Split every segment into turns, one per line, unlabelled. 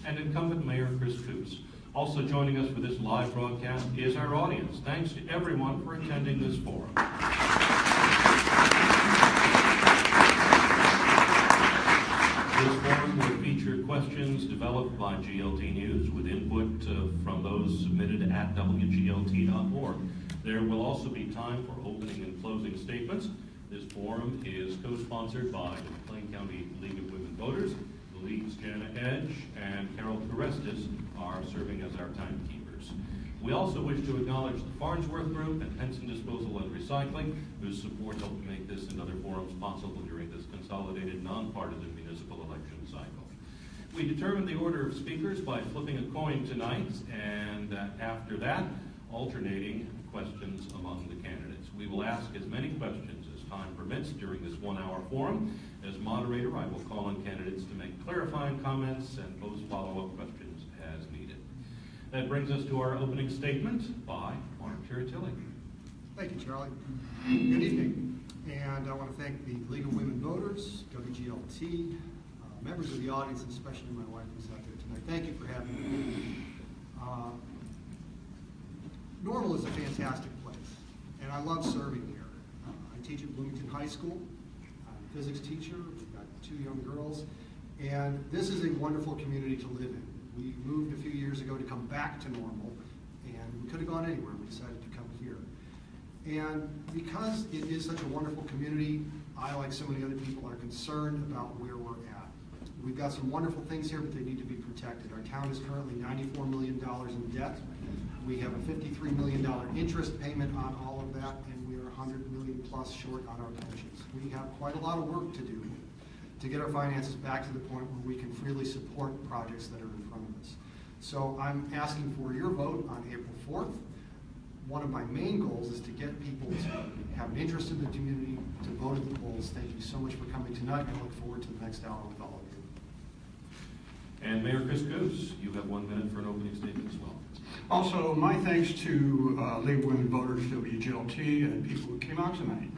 and incumbent Mayor Koos. Also joining us for this live broadcast is our audience. Thanks to everyone for attending this forum. This forum will feature questions developed by GLT News with input from those submitted at wglt.org. There will also be time for opening and closing statements. This forum is co-sponsored by the McLean County League of Women Voters. The League's Jana Edge and Carol Carestis are serving as our timekeepers. We also wish to acknowledge the Farnsworth Group and Henson Disposal and Recycling, whose support helped make this and other forums possible during this consolidated non-partisan municipal election cycle. We determined the order of speakers by flipping a coin tonight, and after that, alternating questions among the candidates. We will ask as many questions as time permits during this 1-hour forum. As moderator, I will call on candidates to make clarifying comments and pose follow-up questions as needed. That brings us to our opening statement by Marc Tiritilli.
Thank you, Charlie. Good evening. And I want to thank the League of Women Voters, WGLT, members of the audience, and especially my wife who's out there tonight. Thank you for having me. Normal is a fantastic place, and I love serving here. I teach at Bloomington High School. I'm a physics teacher. We've got 2 young girls, and this is a wonderful community to live in. We moved a few years ago to come back to Normal, and we could have gone anywhere. We decided to come here. And because it is such a wonderful community, I, like so many other people, are concerned about where we're at. We've got some wonderful things here, but they need to be protected. Our town is currently $94 million in debt. We have a $53 million interest payment on all of that, and we are $100 million plus short on our pensions. We have quite a lot of work to do to get our finances back to the point where we can freely support projects that are in front of us. So I'm asking for your vote on April 4th. One of my main goals is to get people to have an interest in the community, to vote at the polls. Thank you so much for coming tonight. I look forward to the next hour with all of you.
And Mayor Koos, you have 1 minute for an opening statement as well.
Also, my thanks to League of Women Voters, WGLT, and people who came out tonight.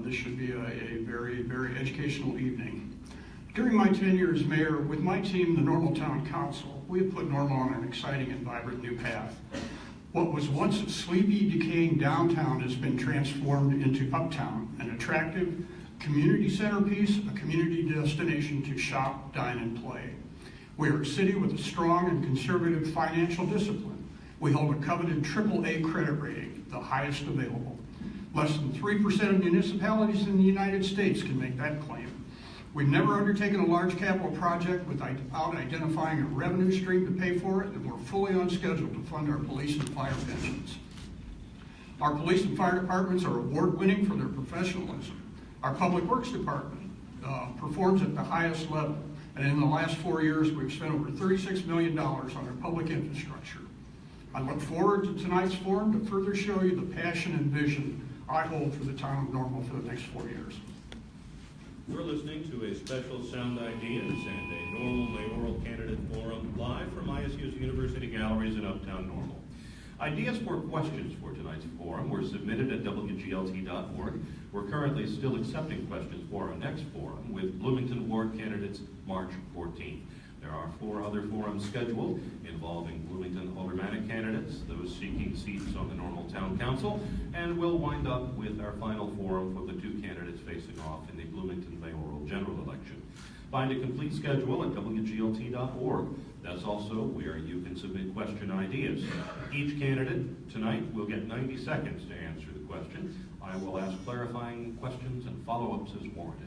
This should be a very, very educational evening. During my tenure as mayor, with my team, the Normal Town Council, we have put Normal on an exciting and vibrant new path. What was once a sleepy, decaying downtown has been transformed into uptown, an attractive community centerpiece, a community destination to shop, dine, and play. We are a city with a strong and conservative financial discipline. We hold a coveted AAA credit rating, the highest available. Less than 3% of municipalities in the United States can make that claim. We've never undertaken a large capital project without identifying a revenue stream to pay for it, and we're fully on schedule to fund our police and fire pensions. Our police and fire departments are award-winning for their professionalism. Our public works department performs at the highest level. And in the last 4 years, we've spent over $36 million on our public infrastructure. I look forward to tonight's forum to further show you the passion and vision I hold for the town of Normal for the next 4 years.
We're listening to a special Sound Ideas and a Normal Mayoral Candidate Forum live from ISU's University Galleries in Uptown Normal. Ideas for questions for tonight's forum were submitted at wglt.org. We're currently still accepting questions for our next forum with Bloomington Ward candidates March 14th. There are 4 other forums scheduled involving Bloomington aldermanic candidates, those seeking seats on the Normal Town Council, and we'll wind up with our final forum for the 2 candidates facing off in the Bloomington mayoral general election. Find a complete schedule at wglt.org. That's also where you can submit question ideas. Each candidate tonight will get 90 seconds to answer the question. I will ask clarifying questions and follow-ups as warranted.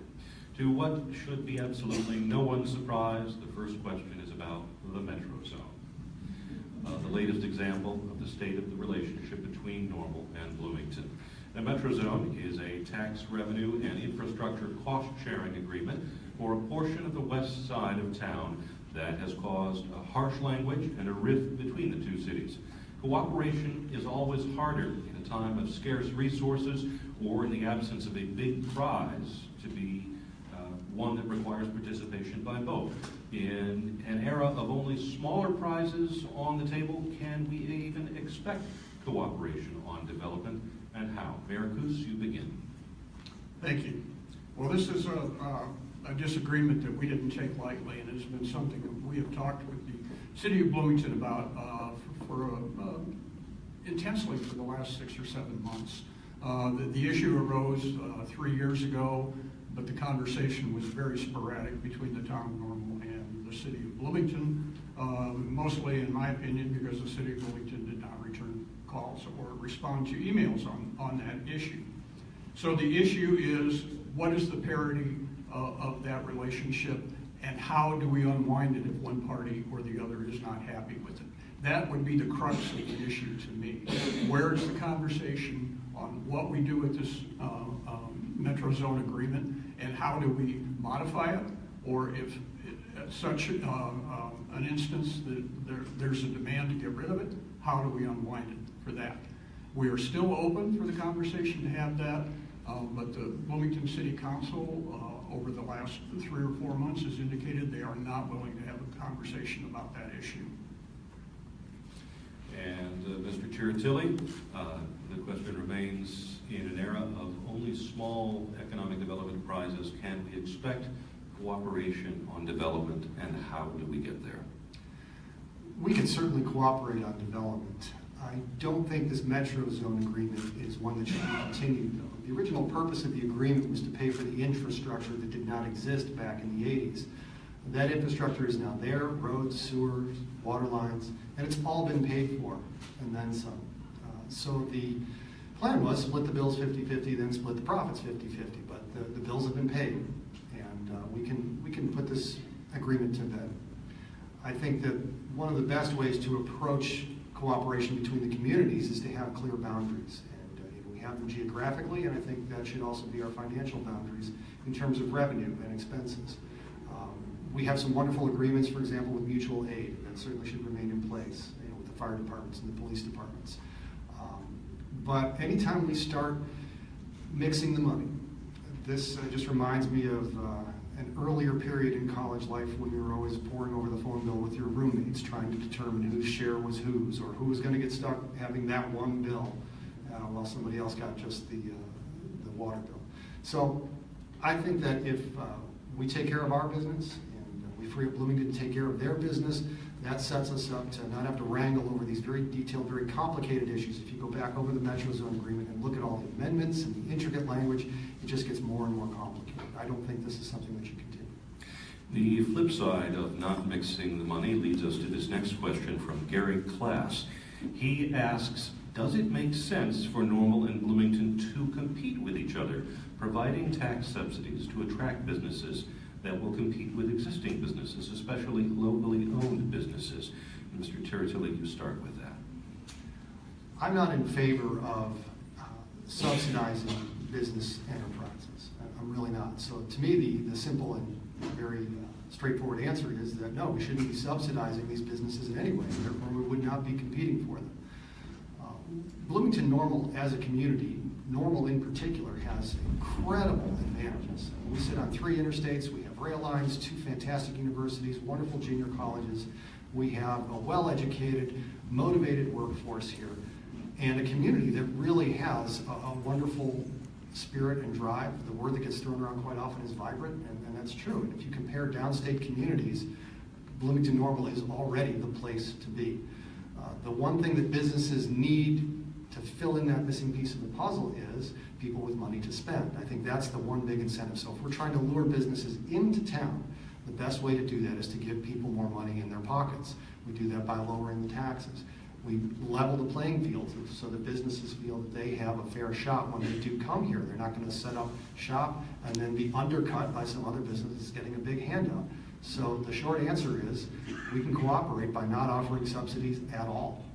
To what should be absolutely no one's surprise, the first question is about the Metro Zone. The latest example of the state of the relationship between Normal and Bloomington. The Metro Zone is a tax revenue and infrastructure cost-sharing agreement for a portion of the west side of town that has caused a harsh language and a rift between the 2 cities. Cooperation is always harder in a time of scarce resources or in the absence of a big prize to be one that requires participation by both. In an era of only smaller prizes on the table, can we even expect cooperation on development, and how? Mayor Koos, you begin.
Thank you. Well, this is a disagreement that we didn't take lightly, and it's been something that we have talked with the City of Bloomington about intensely for the last 6 or 7 months. The issue arose 3 years ago, but the conversation was very sporadic between the town of Normal and the City of Bloomington, mostly, in my opinion, because the City of Bloomington did not return calls or respond to emails on that issue. So the issue is, what is the parity of that relationship, and how do we unwind it if one party or the other is not happy with it? That would be the crux of the issue to me. Where is the conversation on what we do with this Metro Zone agreement, and how do we modify it? Or if at such an instance that there's a demand to get rid of it, how do we unwind it for that? We are still open for the conversation to have that, but the Bloomington City Council over the last 3 or 4 months has indicated they are not willing to have a conversation about that issue.
And Mr. Tiritilli, the question remains, in an era of only small economic development prizes, can we expect cooperation on development, and how do we get there?
We can certainly cooperate on development. I don't think this Metro Zone agreement is one that should be continued, though. The original purpose of the agreement was to pay for the infrastructure that did not exist back in the 80s. That infrastructure is now there: roads, sewers, water lines, and it's all been paid for, and then some. So the plan was split the bills 50-50, then split the profits 50-50, but the bills have been paid, and we can put this agreement to bed. I think that one of the best ways to approach cooperation between the communities is to have clear boundaries, and we have them geographically, and I think that should also be our financial boundaries in terms of revenue and expenses. We have some wonderful agreements, for example, with mutual aid, that certainly should remain in place, with the fire departments and the police departments. But anytime we start mixing the money, this just reminds me of an earlier period in college life when we were always poring over the phone bill with your roommates, trying to determine whose share was whose, or who was going to get stuck having that one bill while somebody else got just the water bill. So I think that if we take care of our business, we free up Bloomington to take care of their business, that sets us up to not have to wrangle over these very detailed, very complicated issues. If you go back over the Metro Zone agreement and look at all the amendments and the intricate language, it just gets more and more complicated. I don't think this is something that should continue.
The flip side of not mixing the money leads us to this next question from Gary Class. He asks, does it make sense for Normal and Bloomington to compete with each other, providing tax subsidies to attract businesses that will compete with existing businesses, especially locally owned businesses? Mr. Tiritilli, you start with that.
I'm not in favor of subsidizing business enterprises. I'm really not. So to me, the simple and very straightforward answer is that no, we shouldn't be subsidizing these businesses in any way, and therefore we would not be competing for them. Bloomington Normal as a community, Normal in particular, has incredible advantages. We sit on 3 interstates, we have rail lines, 2 fantastic universities, wonderful junior colleges. We have a well-educated, motivated workforce here, and a community that really has a wonderful spirit and drive. The word that gets thrown around quite often is vibrant, and that's true. And if you compare downstate communities, Bloomington Normal is already the place to be. The one thing that businesses need to fill in that missing piece of the puzzle is people with money to spend. I think that's the one big incentive. So if we're trying to lure businesses into town, the best way to do that is to give people more money in their pockets. We do that by lowering the taxes. We level the playing field so that businesses feel that they have a fair shot when they do come here. They're not going to set up shop and then be undercut by some other businesses getting a big handout. So the short answer is we can cooperate by not offering subsidies at all.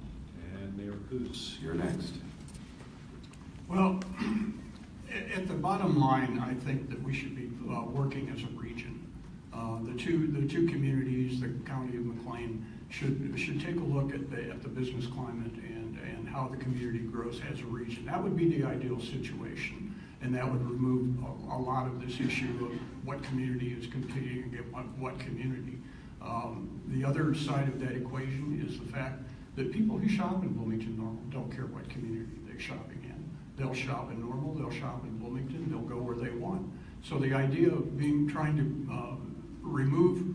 And Mayor Koos, you're next.
Well, at the bottom line, I think that we should be working as a region. The two communities, the county of McLean, should take a look at the business climate and how the community grows as a region. That would be the ideal situation, and that would remove a lot of this issue of what community is competing against what community. The other side of that equation is the fact that people who shop in Bloomington Normal don't care what community they're shopping in. They'll shop in Normal, they'll shop in Bloomington, they'll go where they want. So the idea of trying to remove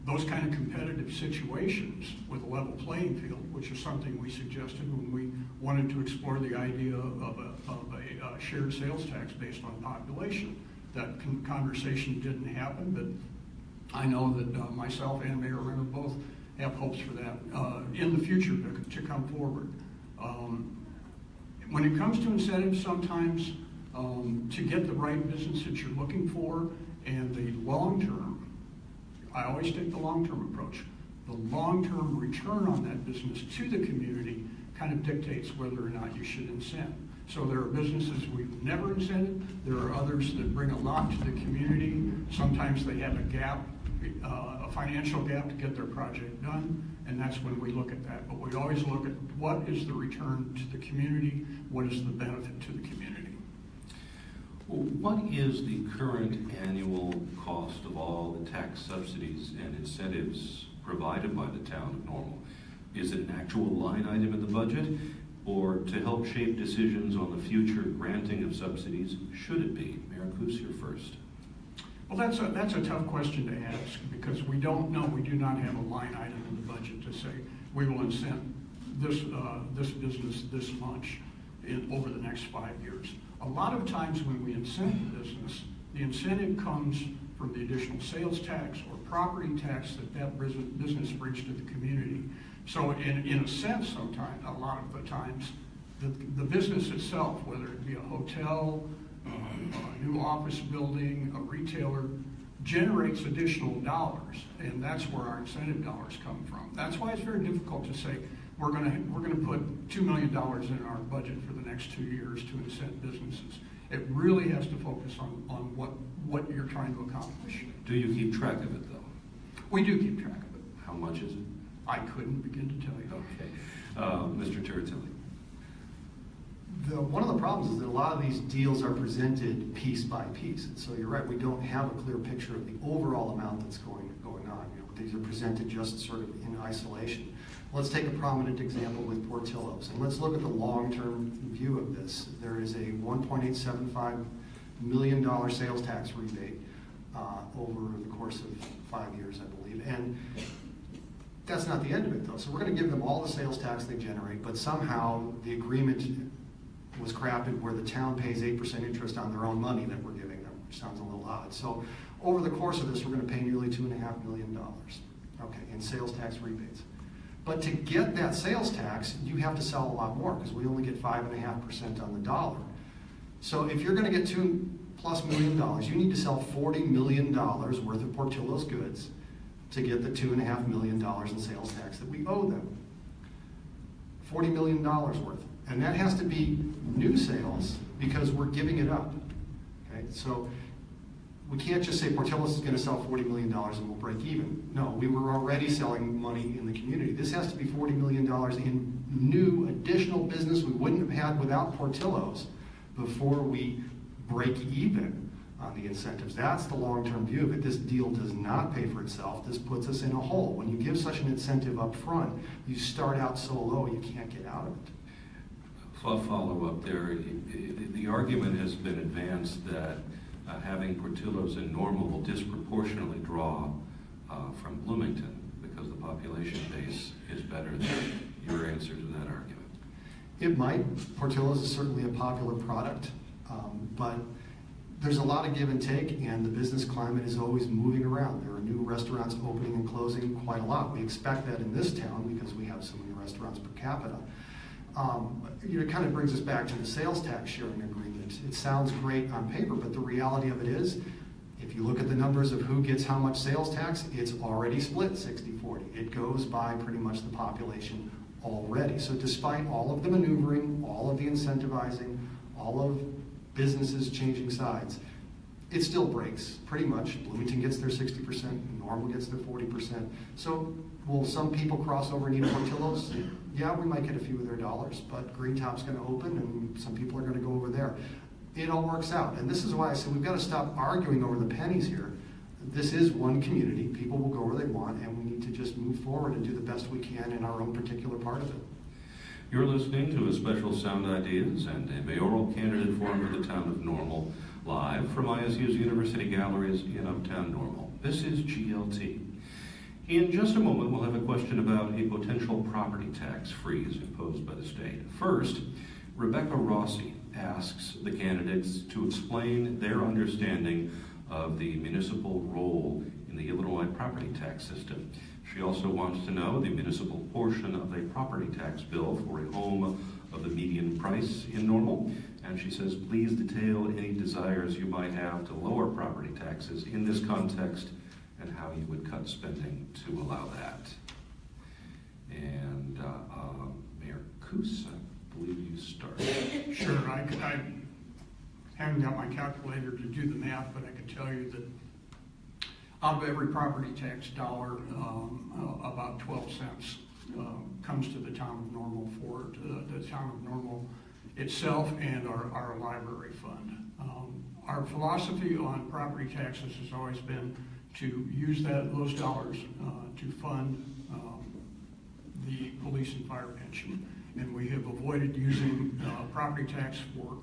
those kind of competitive situations with a level playing field, which is something we suggested when we wanted to explore the idea of a shared sales tax based on population. That conversation didn't happen, but I know that myself and Mayor Renner both have hopes for that in the future to come forward. When it comes to incentives, sometimes to get the right business that you're looking for and the long term, I always take the long-term approach. The long-term return on that business to the community kind of dictates whether or not you should incent. So there are businesses we've never incented. There are others that bring a lot to the community. Sometimes they have a gap, a financial gap to get their project done, and that's when we look at that. But we always look at what is the return to the community, what is the benefit to the community.
What is the current annual cost of all the tax subsidies and incentives provided by the town of Normal? Is it an actual line item in the budget, or to help shape decisions on the future granting of subsidies, should it be? Mayor Koos, you're first.
Well, that's a tough question to ask because we don't know. We do not have a line item in the budget to say we will incent this business this much over the next 5 years. A lot of times when we incent the business, the incentive comes from the additional sales tax or property tax that business brings to the community. So in a sense, sometimes, a lot of the times, the business itself, whether it be a hotel, a new office building, a retailer, generates additional dollars, and that's where our incentive dollars come from. That's why it's very difficult to say we're going to put $2 million in our budget for the next 2 years to incent businesses. It really has to focus on what you're trying to accomplish.
Do you keep track of it, though?
We do keep track of it.
How much is it?
I couldn't begin to tell you.
Okay. Mr. Tiritilli.
One of the problems is that a lot of these deals are presented piece by piece. And so you're right, we don't have a clear picture of the overall amount that's going on. These are presented just sort of in isolation. Let's take a prominent example with Portillo's, and let's look at the long-term view of this. There is a $1.875 million sales tax rebate over the course of 5 years, I believe. And that's not the end of it, though. So we're going to give them all the sales tax they generate, but somehow the agreement was crafted where the town pays 8% interest on their own money that we're giving them, which sounds a little odd. So over the course of this, we're going to pay nearly $2.5 million, okay, in sales tax rebates. But to get that sales tax, you have to sell a lot more because we only get 5.5% on the dollar. So if you're going to get $2+ million, you need to sell $40 million worth of Portillo's goods to get the $2.5 million in sales tax that we owe them. $40 million worth. And that has to be new sales because we're giving it up. Okay, so we can't just say Portillo's is going to sell $40 million and we'll break even. No, we were already selling money in the community. This has to be $40 million in new additional business we wouldn't have had without Portillo's before we break even on the incentives. That's the long-term view of it. This deal does not pay for itself. This puts us in a hole. When you give such an incentive up front, you start out so low you can't get out of it.
Follow up there. The argument has been advanced that having Portillo's in Normal will disproportionately draw from Bloomington because the population base is better than your answer to that argument.
It might. Portillo's is certainly a popular product, but there's a lot of give and take, and the business climate is always moving around. There are new restaurants opening and closing quite a lot. We expect that in this town because we have so many restaurants per capita. It kind of brings us back to the sales tax sharing agreement. It sounds great on paper, but the reality of it is, if you look at the numbers of who gets how much sales tax, it's already split 60-40. It goes by pretty much the population already. So despite all of the maneuvering, all of the incentivizing, all of businesses changing sides, it still breaks pretty much. Bloomington gets their 60%, Normal gets their 40%. So will some people cross over and eat Portillo's? Yeah, we might get a few of their dollars, but Green Top's going to open and some people are going to go over there. It all works out. And this is why I said we've got to stop arguing over the pennies here. This is one community. People will go where they want, and we need to just move forward and do the best we can in our own particular part of it.
You're listening to a special Sound Ideas and a mayoral candidate forum for the town of Normal live from ISU's University Galleries in Uptown Normal. This is GLT. In just a moment, we'll have a question about a potential property tax freeze imposed by the state. First, Rebecca Rossi asks the candidates to explain their understanding of the municipal role in the Illinois property tax system. She also wants to know the municipal portion of a property tax bill for a home of the median price in Normal. And she says, please detail any desires you might have to lower property taxes in this context and how you would cut spending to allow that. And Mayor Koos, I believe you start.
Sure, I haven't got my calculator to do the math, but I can tell you that out of every property tax dollar, about 12 cents comes to the town of Normal for the town of Normal itself and our library fund. Our philosophy on property taxes has always been to use those dollars to fund the police and fire pension, and we have avoided using property tax for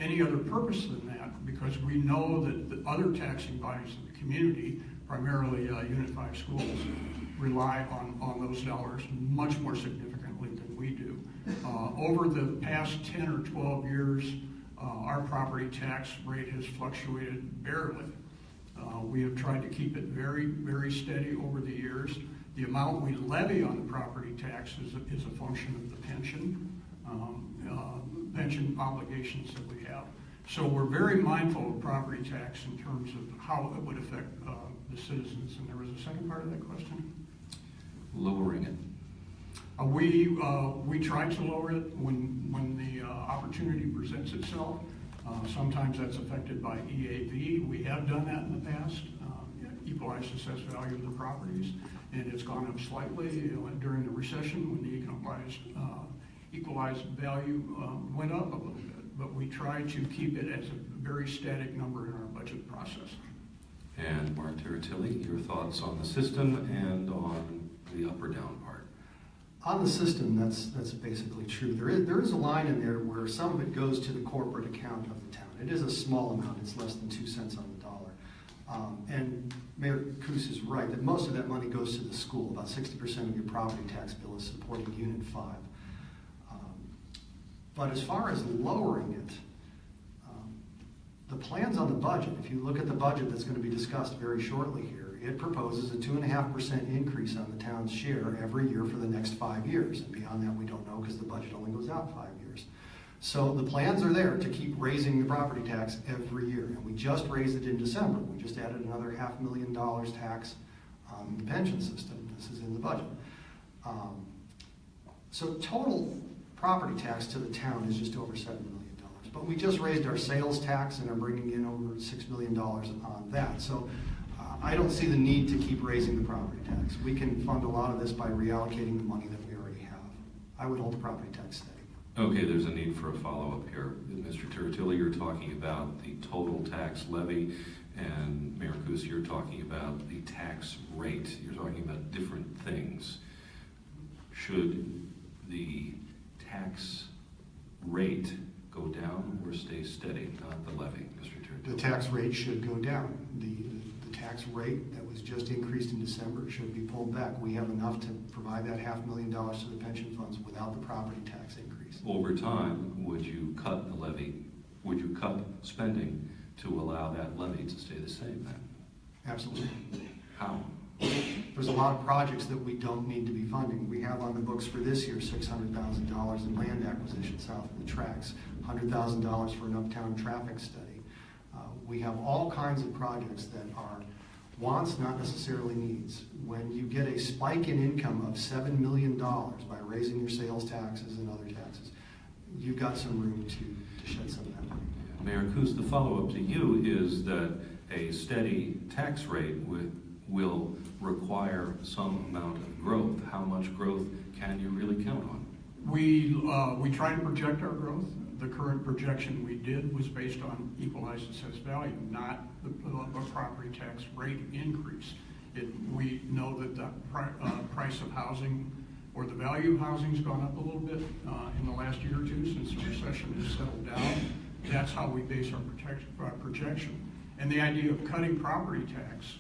any other purpose than that, because we know that the other taxing bodies in the community, primarily Unit 5 schools, rely on those dollars much more significantly than we do. Over the past 10 or 12 years, our property tax rate has fluctuated barely. We have tried to keep it very, very steady over the years. The amount we levy on the property tax is a function of the pension obligations that we have. So we're very mindful of property tax in terms of how it would affect the citizens. And there was a second part of that question?
Lowering it.
We try to lower it when the opportunity presents itself. Sometimes that's affected by EAV. We have done that in the past, equalized assessed value of the properties, and it's gone up slightly during the recession when the equalized value went up a little bit. But we try to keep it as a very static number in our budget process.
And Marc Tiritilli, your thoughts on the system and on the up or down part?
On the system, that's basically true. There is a line in there where some of it goes to the corporate account of the town. It is a small amount. It's less than 2 cents on the dollar. And Mayor Koos is right that most of that money goes to the school. About 60% of your property tax bill is supporting Unit 5. But as far as lowering it, the plans on the budget, if you look at the budget that's going to be discussed very shortly here, it proposes a 2.5% increase on the town's share every year for the next 5 years. And beyond that, we don't know because the budget only goes out 5 years. So the plans are there to keep raising the property tax every year. And we just raised it in December. We just added another $500,000 tax on the pension system. This is in the budget. So total property tax to the town is just over $7 million. But we just raised our sales tax and are bringing in over $6 million on that. So I don't see the need to keep raising the property tax. We can fund a lot of this by reallocating the money that we already have. I would hold the property tax steady.
Okay, there's a need for a follow-up here. Mr. Tiritilli, you're talking about the total tax levy, and Mayor Koos, you're talking about the tax rate. You're talking about different things. Should the tax rate go down or stay steady, not the levy, Mr. Tiritilli?
The tax rate should go down. The tax rate that was just increased in December should be pulled back. We have enough to provide that $500,000 to the pension funds without the property tax increase.
Over time, would you cut the levy? Would you cut spending to allow that levy to stay the same then?
Absolutely.
How?
There's a lot of projects that we don't need to be funding. We have on the books for this year $600,000 in land acquisition south of the tracks, $100,000 for an uptown traffic study. We have all kinds of projects that are wants, not necessarily needs. When you get a spike in income of $7 million by raising your sales taxes and other taxes, you've got some room to shed some of that money.
Mayor Koos, the follow-up to you is that a steady tax rate will require some amount of growth. How much growth can you really count on?
We try to project our growth. The current projection we did was based on equalized assessed value, not the property tax rate increase. We know that the price of housing or the value of housing has gone up a little bit in the last year or two since the recession has settled down. That's how we base our projection. And the idea of cutting property tax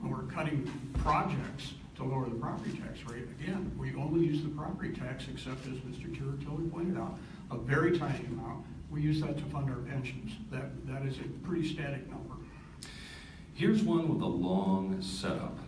or cutting projects to lower the property tax rate, again, we only use the property tax, except as Mr. Tiritilli pointed out, a very tiny amount. We use that to fund our pensions. That is a pretty static number.
Here's one with a long setup.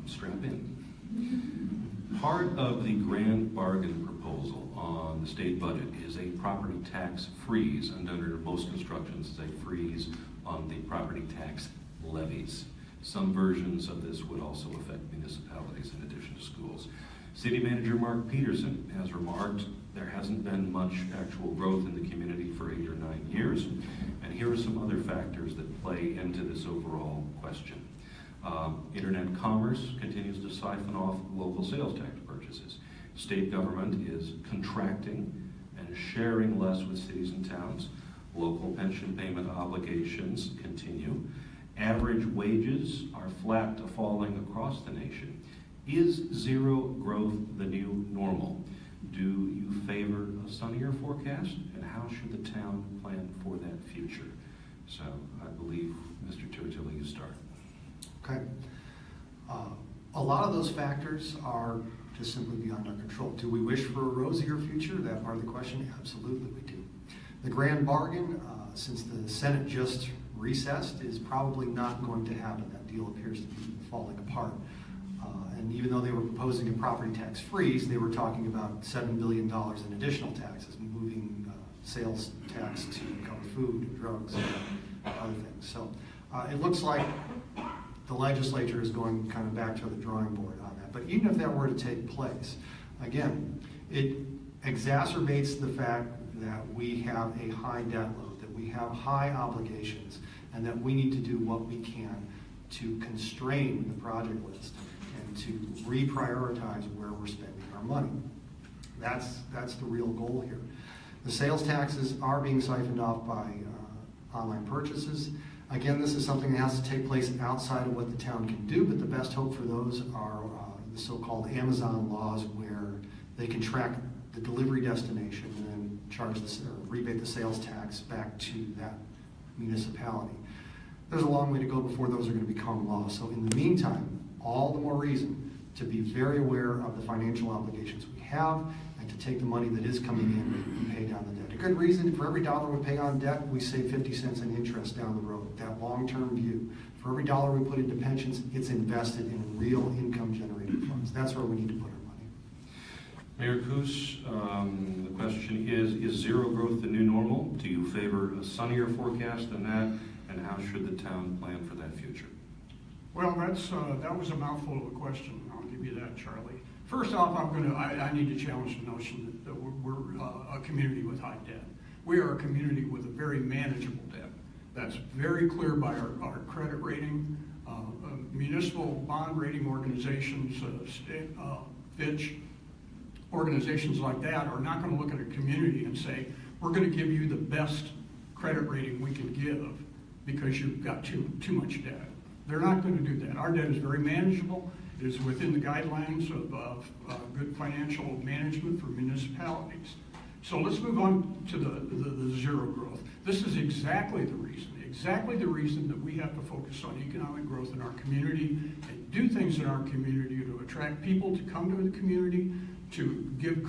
Strap in. Part of the grand bargain proposal on the state budget is a property tax freeze, and under most constructions, it's a freeze on the property tax levies. Some versions of this would also affect municipalities in addition to schools. City Manager Marc Peterson has remarked there hasn't been much actual growth in the community for 8 or 9 years, and here are some other factors that play into this overall question. Internet commerce continues to siphon off local sales tax purchases. State government is contracting and sharing less with cities and towns. Local pension payment obligations continue. Average wages are flat to falling across the nation. Is zero growth the new normal? Do you favor a sunnier forecast? And how should the town plan for that future? So I believe, Mr. Tiritilli, you start.
Okay. A lot of those factors are just simply beyond our control. Do we wish for a rosier future? That part of the question? Absolutely we do. The grand bargain, since the Senate just recessed, is probably not going to happen. That deal appears to be falling apart. And even though they were proposing a property tax freeze, they were talking about $7 billion in additional taxes, moving sales tax to cover food, drugs, and other things. So it looks like the legislature is going kind of back to the drawing board on that. But even if that were to take place, again, it exacerbates the fact that we have a high debt load, that we have high obligations, and that we need to do what we can to constrain the project list and to reprioritize where we're spending our money. That's the real goal here. The sales taxes are being siphoned off by online purchases. Again, this is something that has to take place outside of what the town can do, but the best hope for those are the so-called Amazon laws, where they can track the delivery destination and then charge or rebate the sales tax back to that municipality. There's a long way to go before those are going to become law. So in the meantime, all the more reason to be very aware of the financial obligations we have and to take the money that is coming in and pay down the debt. A good reason, for every dollar we pay on debt, we save 50 cents in interest down the road. That long-term view. For every dollar we put into pensions, it's invested in real income-generating funds. That's where we need to put our money.
Mayor Koos, the question is zero growth the new normal? Do you favor a sunnier forecast than that? And how should the town plan for that future?
Well, that was a mouthful of a question. I'll give you that, Charlie. First off, I need to challenge the notion that we're a community with high debt. We are a community with a very manageable debt. That's very clear by our credit rating. Municipal bond rating organizations, Fitch, organizations like that are not going to look at a community and say, we're going to give you the best credit rating we can give because you've got too much debt. They're not going to do that. Our debt is very manageable. It is within the guidelines of good financial management for municipalities. So let's move on to the zero growth. This is exactly the reason that we have to focus on economic growth in our community and do things in our community to attract people to come to the community, to give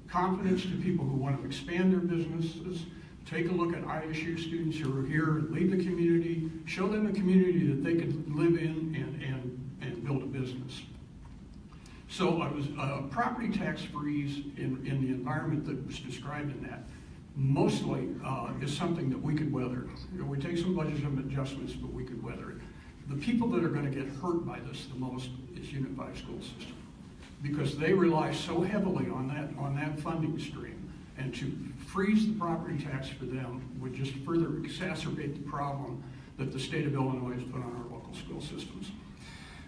confidence to people who want to expand their businesses. Take a look at ISU students who are here, leave the community, show them a community that they could live in and build a business. So a property tax freeze in the environment that was described in that mostly is something that we could weather. We take some budget adjustments, but we could weather it. The people that are going to get hurt by this the most is Unit 5 school system, because they rely so heavily on that funding stream. And to freeze the property tax for them would just further exacerbate the problem that the state of Illinois has put on our local school systems.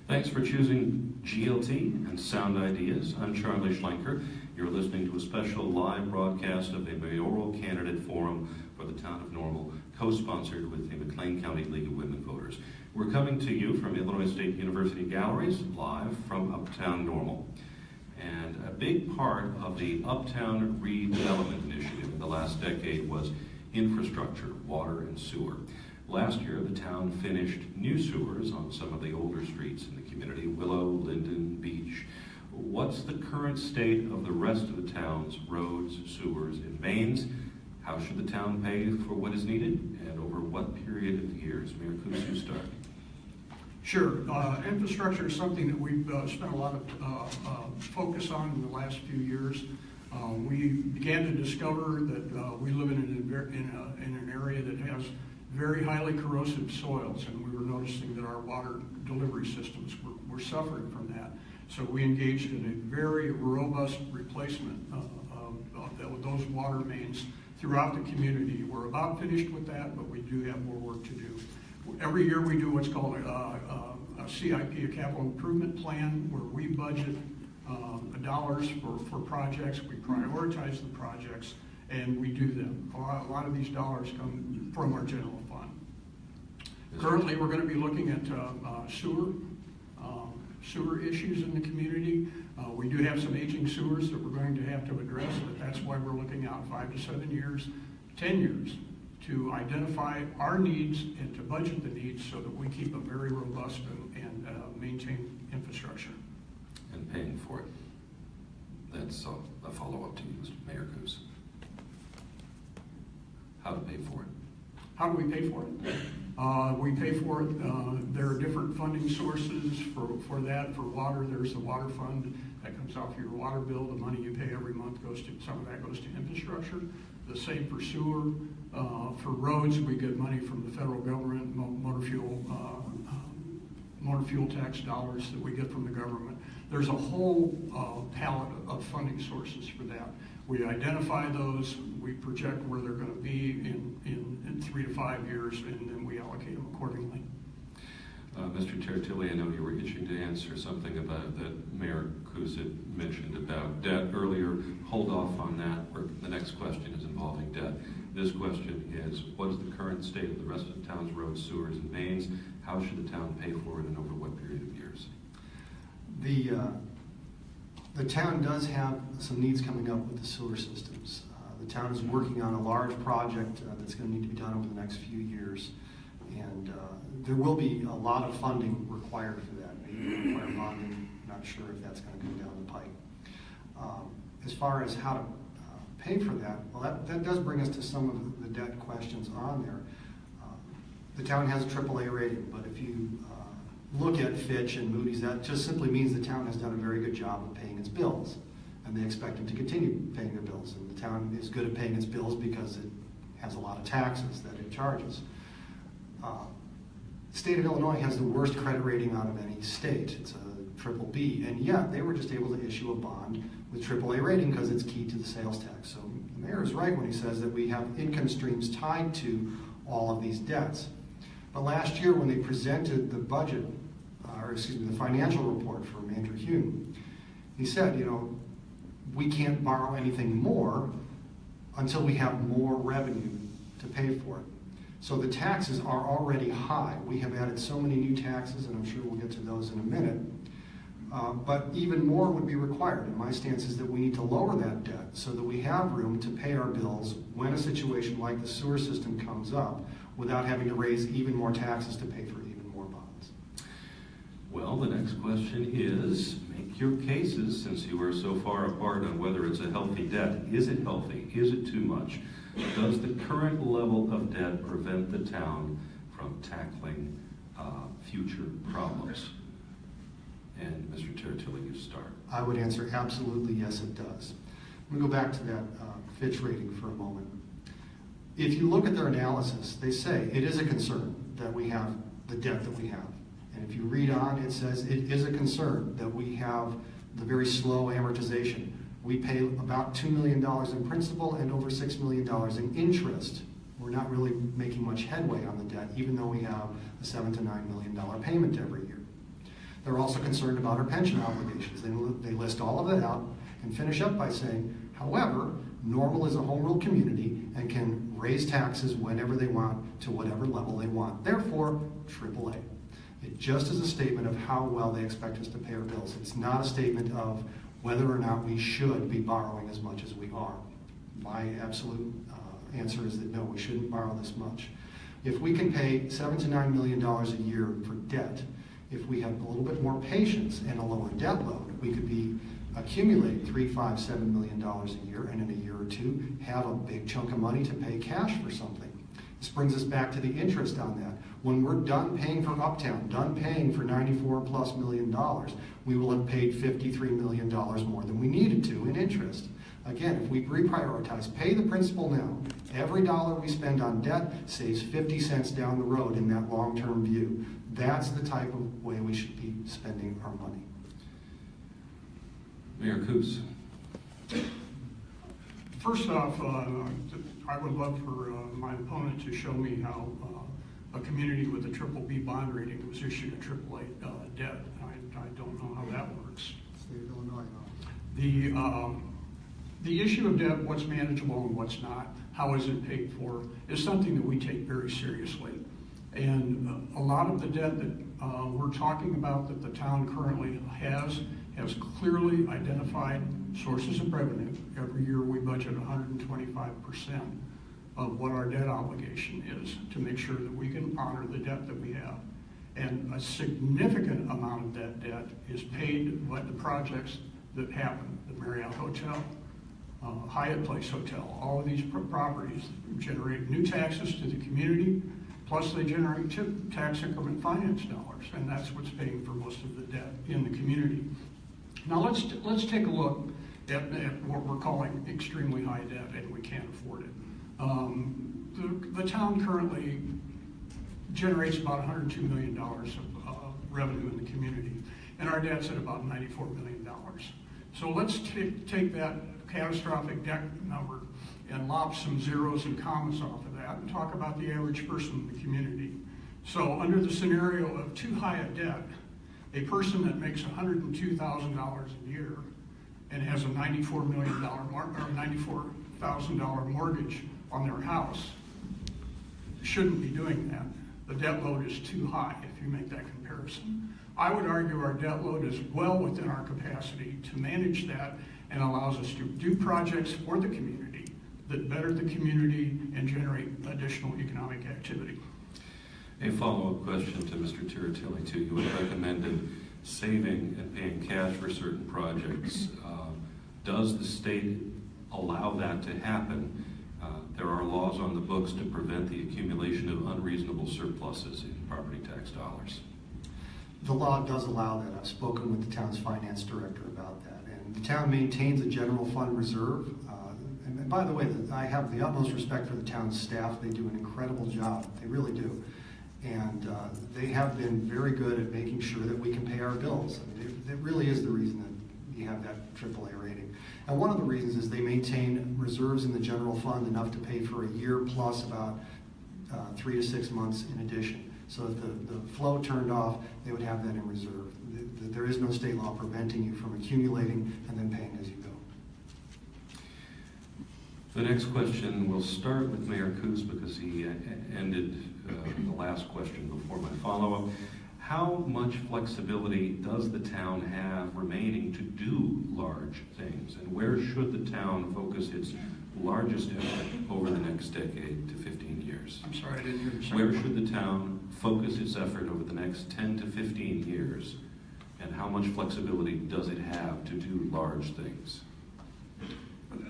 Thanks for choosing GLT and Sound Ideas. I'm Charlie Schlenker. You're listening to a special live broadcast of the Mayoral Candidate Forum for the Town of Normal, co-sponsored with the McLean County League of Women Voters. We're coming to you from Illinois State University Galleries, live from Uptown Normal. And a big part of the Uptown Redevelopment Initiative in the last decade was infrastructure, water and sewer. Last year, the town finished new sewers on some of the older streets in the community, Willow, Linden, Beach. What's the current state of the rest of the town's roads, sewers, and mains? How should the town pay for what is needed, and over what period of years? Mayor Koos, you start.
Sure. Infrastructure is something that we've spent a lot of focus on in the last few years. We began to discover that we live in an area that has very highly corrosive soils, and we were noticing that our water delivery systems were suffering from that. So we engaged in a very robust replacement of those water mains throughout the community. We're about finished with that, but we do have more work to do. Every year we do what's called a CIP, a capital improvement plan, where we budget dollars for projects, we prioritize the projects, and we do them. A lot of these dollars come from our general fund. Currently, we're going to be looking at sewer issues in the community. We do have some aging sewers that we're going to have to address, but that's why we're looking out 5 to 7 years, 10 years, to identify our needs and to budget the needs so that we keep a very robust and maintained infrastructure.
And paying for it. That's a follow-up to you, Mr. Mayor Koos. How to pay for it?
How do we pay for it? We pay for it. There are different funding sources for that. For water, there's the water fund that comes off your water bill. The money you pay every month some of that goes to infrastructure. The same for sewer. For roads, we get money from the federal government, motor fuel tax dollars that we get from the government. There's a whole palette of funding sources for that. We identify those, we project where they're going to be in 3 to 5 years, and then we allocate them accordingly.
Mr. Tiritilli, I know you were itching to answer something about that Mayor Koos had mentioned about debt earlier. Hold off on that. The next question is involving debt. This question is, what is the current state of the rest of the town's roads, sewers, and mains? How should the town pay for it, and over what period of years?
The town does have some needs coming up with the sewer systems. The town is working on a large project that's going to need to be done over the next few years, and there will be a lot of funding required for that. Maybe require bonding. Not sure if that's going to come down the pike. As far as how to pay for that, well, that does bring us to some of the debt questions on there. The town has a AAA rating, but if you look at Fitch and Moody's, that just simply means the town has done a very good job of paying its bills, and they expect them to continue paying their bills. And the town is good at paying its bills because it has a lot of taxes that it charges. The state of Illinois has the worst credit rating out of any state. It's a BBB, and yet they were just able to issue a bond with AAA rating because it's key to the sales tax. So the mayor is right when he says that we have income streams tied to all of these debts. But last year when they presented the budget, the financial report from Andrew Hume, he said, we can't borrow anything more until we have more revenue to pay for it. So the taxes are already high. We have added so many new taxes, and I'm sure we'll get to those in a minute. But even more would be required. And my stance is that we need to lower that debt so that we have room to pay our bills when a situation like the sewer system comes up without having to raise even more taxes to pay for even more bonds.
Well, the next question is, make your cases, since you are so far apart on whether it's a healthy debt. Is it healthy? Is it too much? Does the current level of debt prevent the town from tackling future problems? And Mr. Tiritilli, you start.
I would answer absolutely yes, it does. Let me go back to that Fitch rating for a moment. If you look at their analysis, they say it is a concern that we have the debt that we have. And if you read on, it says it is a concern that we have the very slow amortization. We pay about $2 million in principal and over $6 million in interest. We're not really making much headway on the debt, even though we have a $7 to $9 million payment every year. They're also concerned about our pension obligations. They list all of that out and finish up by saying, however, Normal is a home rule community and can raise taxes whenever they want to whatever level they want. Therefore, AAA. It just is a statement of how well they expect us to pay our bills. It's not a statement of whether or not we should be borrowing as much as we are. My absolute answer is that no, we shouldn't borrow this much. If we can pay $7 to $9 million a year for debt, if we have a little bit more patience and a lower debt load, we could be accumulating $3, $5, $7 million a year, and in a year or two have a big chunk of money to pay cash for something. This brings us back to the interest on that. When we're done paying for Uptown, done paying for $94+ million, we will have paid $53 million more than we needed to in interest. Again, if we reprioritize, pay the principal now, every dollar we spend on debt saves 50 cents down the road in that long-term view. That's the type of way we should be spending our money.
Mayor Koos.
First off, I would love for my opponent to show me how a community with a BBB bond rating was issued a AAA debt. I don't know how that works.
State of Illinois, no.
The issue of debt, what's manageable and what's not, how is it paid for, is something that we take very seriously. And a lot of the debt that we're talking about that the town currently has clearly identified sources of revenue. Every year we budget 125% of what our debt obligation is to make sure that we can honor the debt that we have. And a significant amount of that debt is paid by the projects that happen. The Marriott Hotel, Hyatt Place Hotel, all of these properties generate new taxes to the community, plus they generate tax increment finance dollars, and that's what's paying for most of the debt in the community. Now let's take a look at what we're calling extremely high debt, and we can't afford it. The town currently generates about $102 million of revenue in the community, and our debt's at about $94 million. So let's take that catastrophic debt number and lop some zeros and commas off of that and talk about the average person in the community. So under the scenario of too high a debt, a person that makes $102,000 a year and has a $94 million or $94,000 mortgage on their house shouldn't be doing that. The debt load is too high if you make that comparison. I would argue our debt load is well within our capacity to manage that and allows us to do projects for the community that better the community and generate additional economic activity.
A follow-up question to Mr. Tiritilli, too. You had recommended saving and paying cash for certain projects. Does the state allow that to happen? There are laws on the books to prevent the accumulation of unreasonable surpluses in property tax dollars.
The law does allow that. I've spoken with the town's finance director about that. And the town maintains a general fund reserve. And by the way, I have the utmost respect for the town's staff. They do an incredible job. They really do. And they have been very good at making sure that we can pay our bills. I mean, it really is the reason that you have that AAA rating. And one of the reasons is they maintain reserves in the general fund enough to pay for a year plus about 3 to 6 months in addition. So if the flow turned off, they would have that in reserve. There is no state law preventing you from accumulating and then paying as you go.
The next question, we'll start with Mayor Koos because he ended the last question before my follow-up. How much flexibility does the town have remaining to do large things? And where should the town focus its largest effort over the next decade to 15 years?
I'm sorry, I didn't hear the second
Where
one.
should the town focus its effort over the next 10 to 15 years? And how much flexibility does it have to do large things?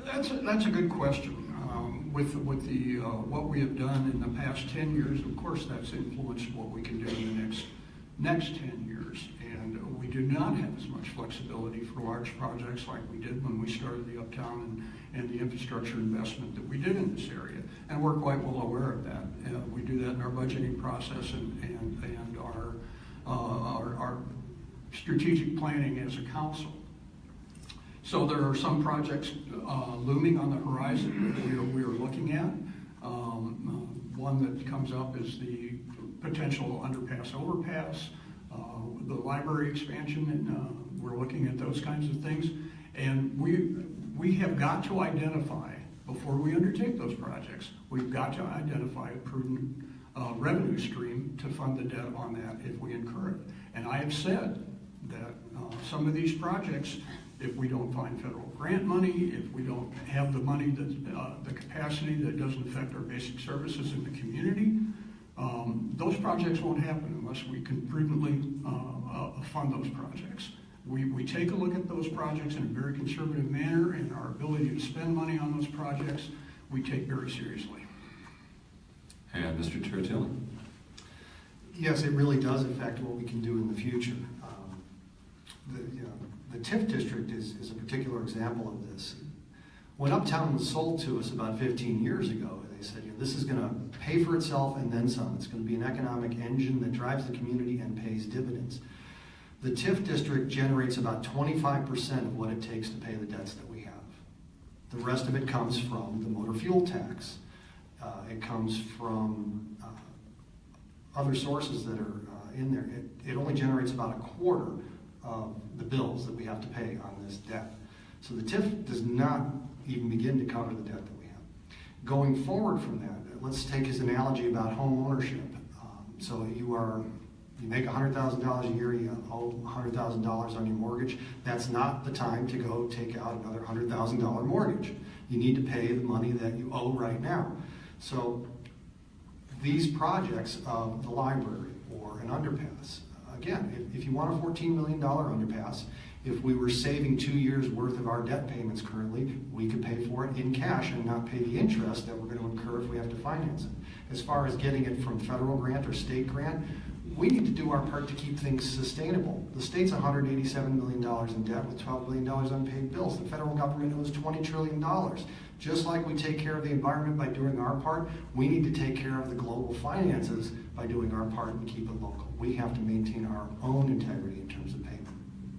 That's a good question. With what we have done in the past 10 years, of course, that's influenced what we can do in the next 10 years. And we do not have as much flexibility for large projects like we did when we started the Uptown and the infrastructure investment that we did in this area. And we're quite well aware of that. We do that in our budgeting process and our strategic planning as a council. So there are some projects looming on the horizon that we are looking at. One that comes up is the potential underpass overpass, the library expansion, and we're looking at those kinds of things. And we have got to identify, before we undertake those projects, we've got to identify a prudent revenue stream to fund the debt on that if we incur it. And I have said that some of these projects, if we don't find federal grant money, if we don't have the money, the capacity that doesn't affect our basic services in the community, those projects won't happen unless we can prudently fund those projects. We take a look at those projects in a very conservative manner, and our ability to spend money on those projects we take very seriously.
And Mr. Tiritilli?
Yes, it really does affect what we can do in the future. The TIF district is a particular example of this. When Uptown was sold to us about 15 years ago, they said, this is going to pay for itself and then some. It's going to be an economic engine that drives the community and pays dividends. The TIF district generates about 25% of what it takes to pay the debts that we have. The rest of it comes from the motor fuel tax. It comes from other sources that are in there. It only generates about a quarter of the bills that we have to pay on this debt. So the TIF does not even begin to cover the debt that we have. Going forward from that, let's take his analogy about home ownership. So you make $100,000 a year, you owe $100,000 on your mortgage. That's not the time to go take out another $100,000 mortgage. You need to pay the money that you owe right now. So these projects of the library or an underpass, again, if you want a $14 million underpass, if we were saving 2 years worth of our debt payments currently, we could pay for it in cash and not pay the interest that we're going to incur if we have to finance it. As far as getting it from federal grant or state grant, we need to do our part to keep things sustainable. The state's $187 million in debt with $12 billion unpaid bills. The federal government owes $20 trillion. Just like we take care of the environment by doing our part, we need to take care of the global finances by doing our part and keep it local. We have to maintain our own integrity in terms of payment.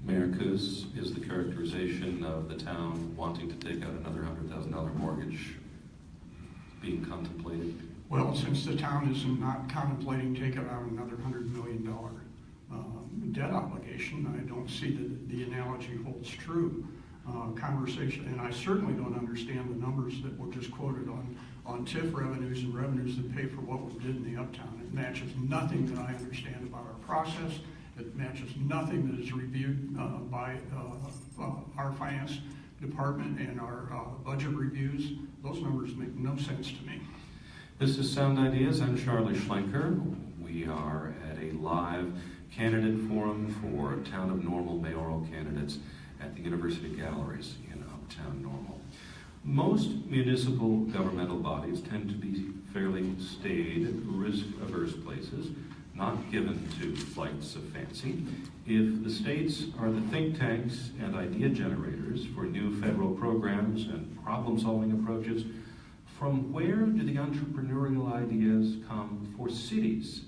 Mayor Koos, is the characterization of the town wanting to take out another $100,000 mortgage being contemplated?
Well, since the town is not contemplating taking out another $100 million debt obligation, I don't see that the analogy holds true. Conversation, and I certainly don't understand the numbers that were just quoted on TIF revenues and revenues that pay for what we did in the Uptown. It matches nothing that I understand about our process. It matches nothing that is reviewed by our finance department and our budget reviews. Those numbers make no sense to me.
This is Sound Ideas. I'm Charlie Schlenker. We are at a live candidate forum for Town of Normal mayoral candidates at the University Galleries in Uptown Normal. Most municipal governmental bodies tend to be fairly staid, risk-averse places, not given to flights of fancy. If the states are the think tanks and idea generators for new federal programs and problem-solving approaches, from where do the entrepreneurial ideas come for cities?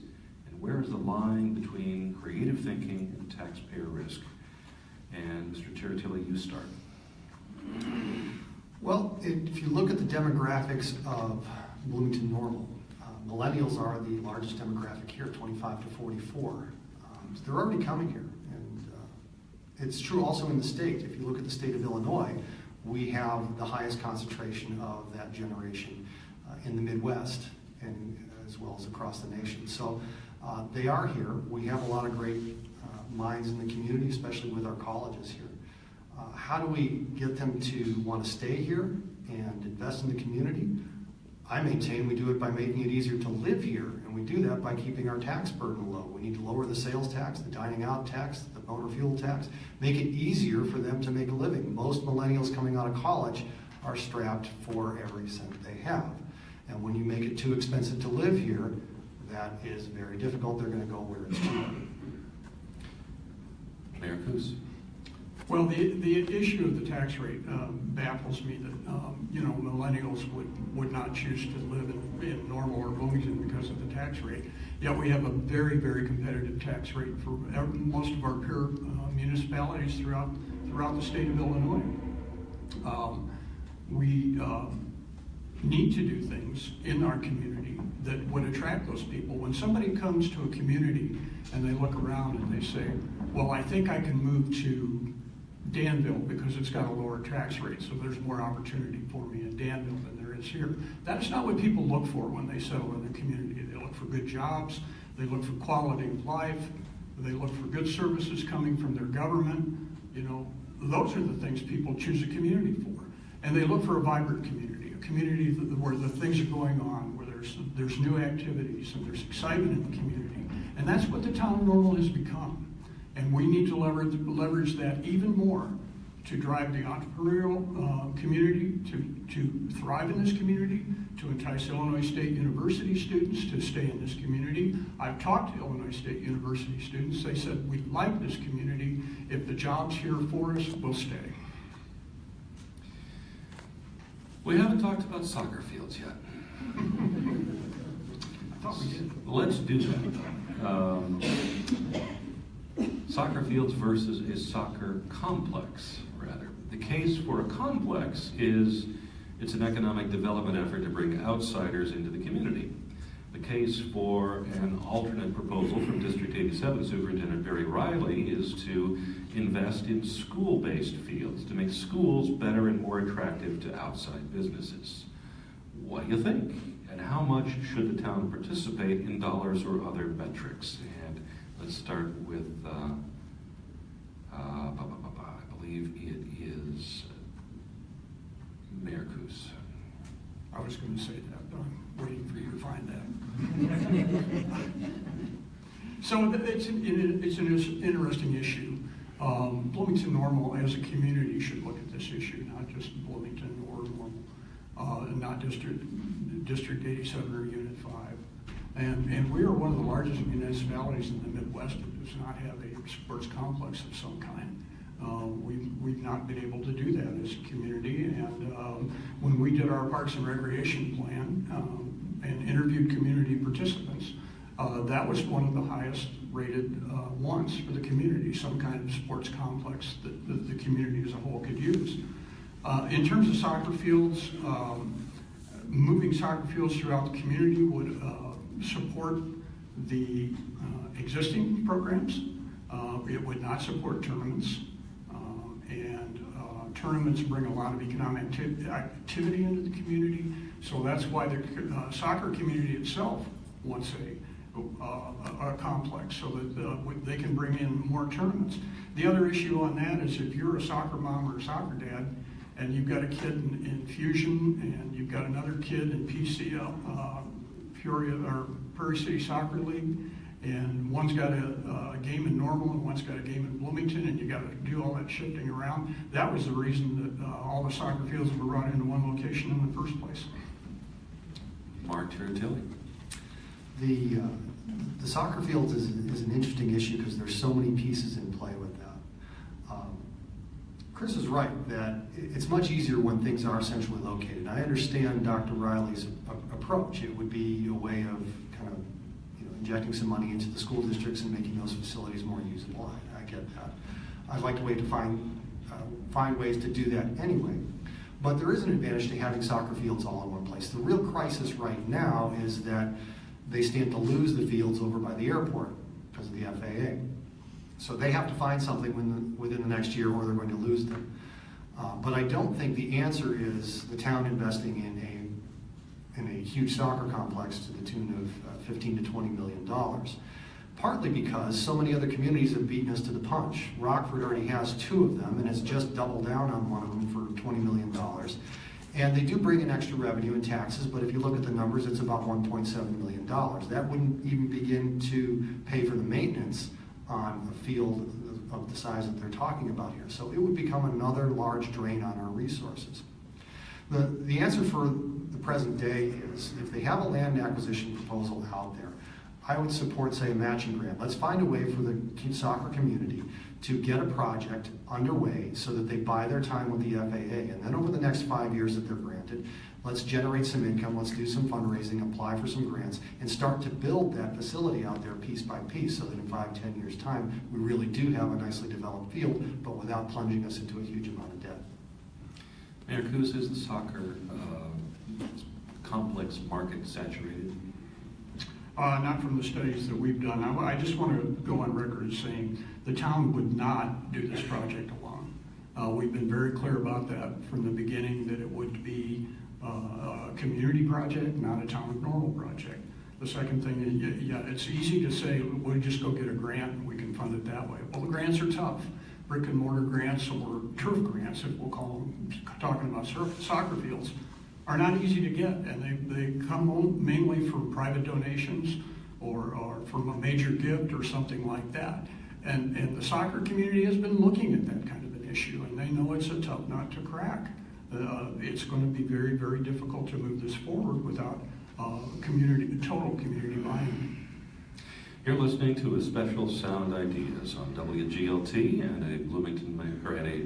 And where is the line between creative thinking and taxpayer risk? And Mr. Tiritilli, you start.
Well, if you look at the demographics of Bloomington Normal, millennials are the largest demographic here, 25 to 44. So they're already coming here. And it's true also in the state. If you look at the state of Illinois, we have the highest concentration of that generation in the Midwest and as well as across the nation. So they are here. We have a lot of great minds in the community, especially with our colleges here. How do we get them to want to stay here and invest in the community? I maintain we do it by making it easier to live here, and we do that by keeping our tax burden low. We need to lower the sales tax, the dining out tax, the motor fuel tax, make it easier for them to make a living. Most millennials coming out of college are strapped for every cent they have. And when you make it too expensive to live here, that is very difficult. They're going to go where it's cheaper.
Mayor Koos.
Well, the issue of the tax rate baffles me that millennials would not choose to live in Normal or Bloomington because of the tax rate. Yet we have a very, very competitive tax rate for most of our peer municipalities throughout the state of Illinois. We need to do things in our community that would attract those people. When somebody comes to a community and they look around and they say, well, I think I can move to Danville because it's got a lower tax rate, so there's more opportunity for me in Danville than there is here. That's not what people look for when they settle in the community. They look for good jobs, they look for quality of life, they look for good services coming from their government. those are the things people choose a community for. And they look for a vibrant community, a community where the things are going on, where there's new activities and there's excitement in the community. And that's what the town of Normal has become. And we need to leverage that even more to drive the entrepreneurial community to thrive in this community, to entice Illinois State University students to stay in this community. I've talked to Illinois State University students. They said, we like this community. If the job's here for us, we'll stay.
We haven't talked about soccer fields yet.
I thought we did.
Let's do that. Soccer fields versus a soccer complex, rather. The case for a complex is it's an economic development effort to bring outsiders into the community. The case for an alternate proposal from District 87 Superintendent Barry Riley is to invest in school-based fields to make schools better and more attractive to outside businesses. What do you think? And how much should the town participate in dollars or other metrics? And let's start with, I believe it is Mayor Koos.
I was going to say that, but I'm waiting for you to find that. So it's an interesting issue. Bloomington Normal as a community should look at this issue, not just Bloomington or Normal, not District 87 or Unit 5. And we are one of the largest municipalities in the Midwest that does not have a sports complex of some kind. We've not been able to do that as a community, and when we did our Parks and Recreation plan and interviewed community participants, that was one of the highest rated ones for the community, some kind of sports complex that the community as a whole could use. In terms of soccer fields, moving soccer fields throughout the community would support the existing programs. It would not support tournaments. Tournaments bring a lot of economic activity into the community, so that's why the soccer community itself wants a complex so that they can bring in more tournaments. The other issue on that is if you're a soccer mom or a soccer dad and you've got a kid in Fusion and you've got another kid in PCL, Peoria or Prairie City Soccer League, and one's got a game in Normal and one's got a game in Bloomington, and you got to do all that shifting around. That was the reason that all the soccer fields were brought into one location in the first place.
Marc Tiritilli.
The soccer fields is an interesting issue because there's so many pieces in play with that. Chris is right that it's much easier when things are centrally located. I understand Dr. Riley's approach. It would be a way of kind of injecting some money into the school districts and making those facilities more usable. I get that. I'd like to wait to find ways to do that anyway. But there is an advantage to having soccer fields all in one place. The real crisis right now is that they stand to lose the fields over by the airport because of the FAA. So they have to find something within the next year or they're going to lose them. But I don't think the answer is the town investing in a huge soccer complex to the tune of $15 to $20 million. Partly because so many other communities have beaten us to the punch. Rockford already has 2 of them and has just doubled down on one of them for $20 million. And they do bring in extra revenue and taxes, but if you look at the numbers, it's about $1.7 million. That wouldn't even begin to pay for the maintenance on a field of the size that they're talking about here. So it would become another large drain on our resources. The answer for the present day is if they have a land acquisition proposal out there, I would support, say, a matching grant. Let's find a way for the soccer community to get a project underway so that they buy their time with the FAA. And then over the next 5 years that they're granted, let's generate some income, let's do some fundraising, apply for some grants, and start to build that facility out there piece by piece so that in 5-10 years' time, we really do have a nicely developed field, but without plunging us into a huge amount of debt.
Mayor Koos, is the soccer complex market saturated?
Not from the studies that we've done. I just want to go on record as saying the town would not do this project alone. We've been very clear about that from the beginning, that it would be a community project, not a town of Normal project. The second thing is, yeah, it's easy to say, we'll just go get a grant and we can fund it that way. Well, the grants are tough. brick and mortar grants or turf grants, if we'll call them, talking about soccer fields, are not easy to get, and they come home mainly from private donations or from a major gift or something like that. And the soccer community has been looking at that kind of an issue, and they know it's a tough nut to crack. It's going to be very, very difficult to move this forward without total community buy-in.
You're listening to a special Sound Ideas on WGLT and a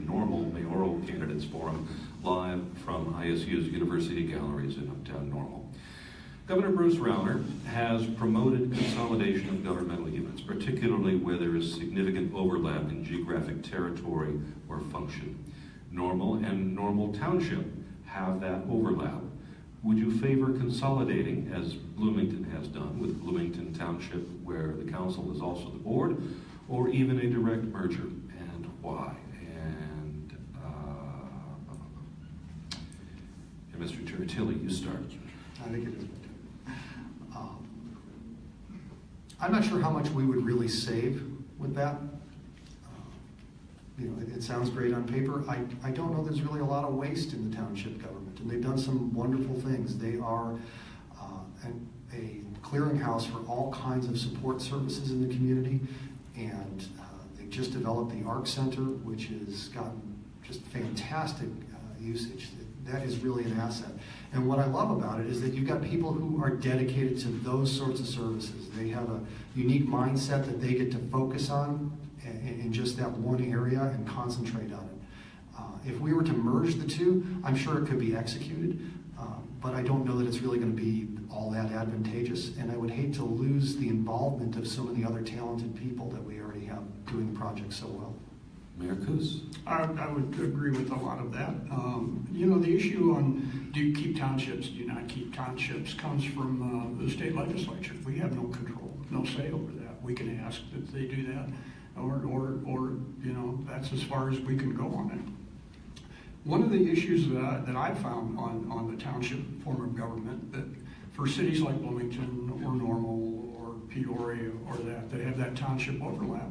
normal mayoral candidates forum live from ISU's University Galleries in Uptown Normal. Governor Bruce Rauner has promoted consolidation of governmental units, particularly where there is significant overlap in geographic territory or function. Normal and Normal Township have that overlap. Would you favor consolidating, as Bloomington has done with Bloomington Township, where the council is also the board, or even a direct merger, and why? And Mr. Tiritilli, you start.
I think it is. I'm not sure how much we would really save with that. It sounds great on paper. I don't know there's really a lot of waste in the township government, and they've done some wonderful things. They are a clearinghouse for all kinds of support services in the community, and they just developed the ARC Center, which has gotten just fantastic usage. That is really an asset. And what I love about it is that you've got people who are dedicated to those sorts of services. They have a unique mindset that they get to focus on in just that one area and concentrate on it. If we were to merge the two, I'm sure it could be executed, but I don't know that it's really going to be all that advantageous, and I would hate to lose the involvement of so many other talented people that we already have doing the project so well.
Mayor Koos.
I would agree with a lot of that. The issue on do you keep townships, do you not keep townships comes from the state legislature. We have no control, no say over that. We can ask that they do that, or that's as far as we can go on it. One of the issues that I found on the township form of government, that for cities like Bloomington or Normal or Peoria or that have that township overlap,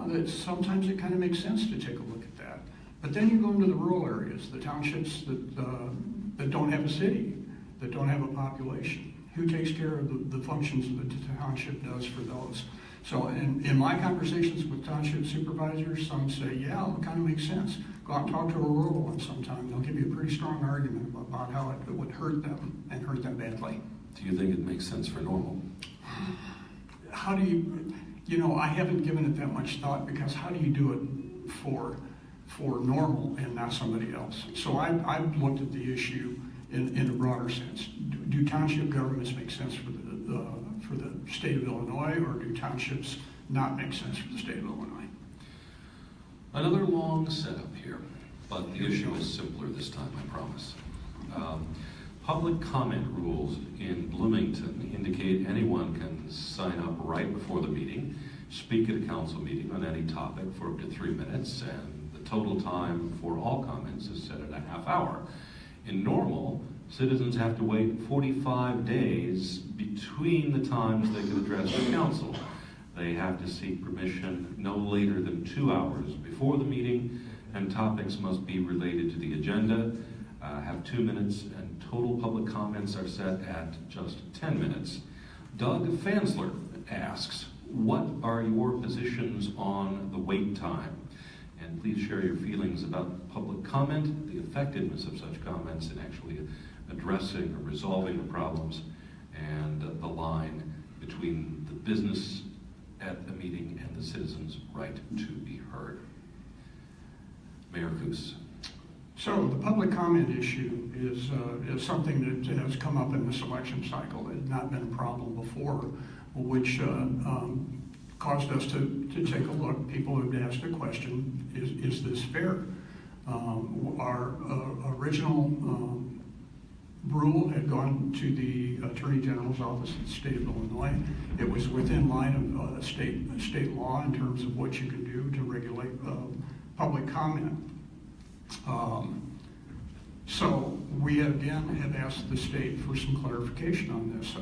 that sometimes it kind of makes sense to take a look at that. But then you go into the rural areas, the townships that don't have a city, that don't have a population. Who takes care of the functions that the township does for those? So in my conversations with township supervisors, some say, yeah, it kind of makes sense. Go out and talk to a rural one sometime. They'll give you a pretty strong argument about how it would hurt them and hurt them badly.
Do you think it makes sense for Normal?
How do you, I haven't given it that much thought, because how do you do it for Normal and not somebody else? So I've looked at the issue in a broader sense. Do township governments make sense for the state of Illinois, or do townships not make sense for the state of Illinois?
Another long setup here, but the issue is simpler this time, I promise. Public comment rules in Bloomington indicate anyone can sign up right before the meeting, speak at a council meeting on any topic for up to 3 minutes, and the total time for all comments is set at a half hour. In Normal, citizens have to wait 45 days between the times they can address the council. They have to seek permission no later than 2 hours before the meeting, and topics must be related to the agenda, have 2 minutes, and total public comments are set at just 10 minutes. Doug Fansler asks, what are your positions on the wait time? And please share your feelings about public comment, the effectiveness of such comments in actually addressing or resolving the problems, and the line between the business at a meeting and the citizens' right to be heard. Mayor Koos.
So the public comment issue is something that has come up in this election cycle. It had not been a problem before, which caused us to take a look. People have asked a question, is this fair? Our original rule had gone to the Attorney General's office in the state of Illinois. It was within line of state law in terms of what you can do to regulate public comment. So we again have asked the state for some clarification on this.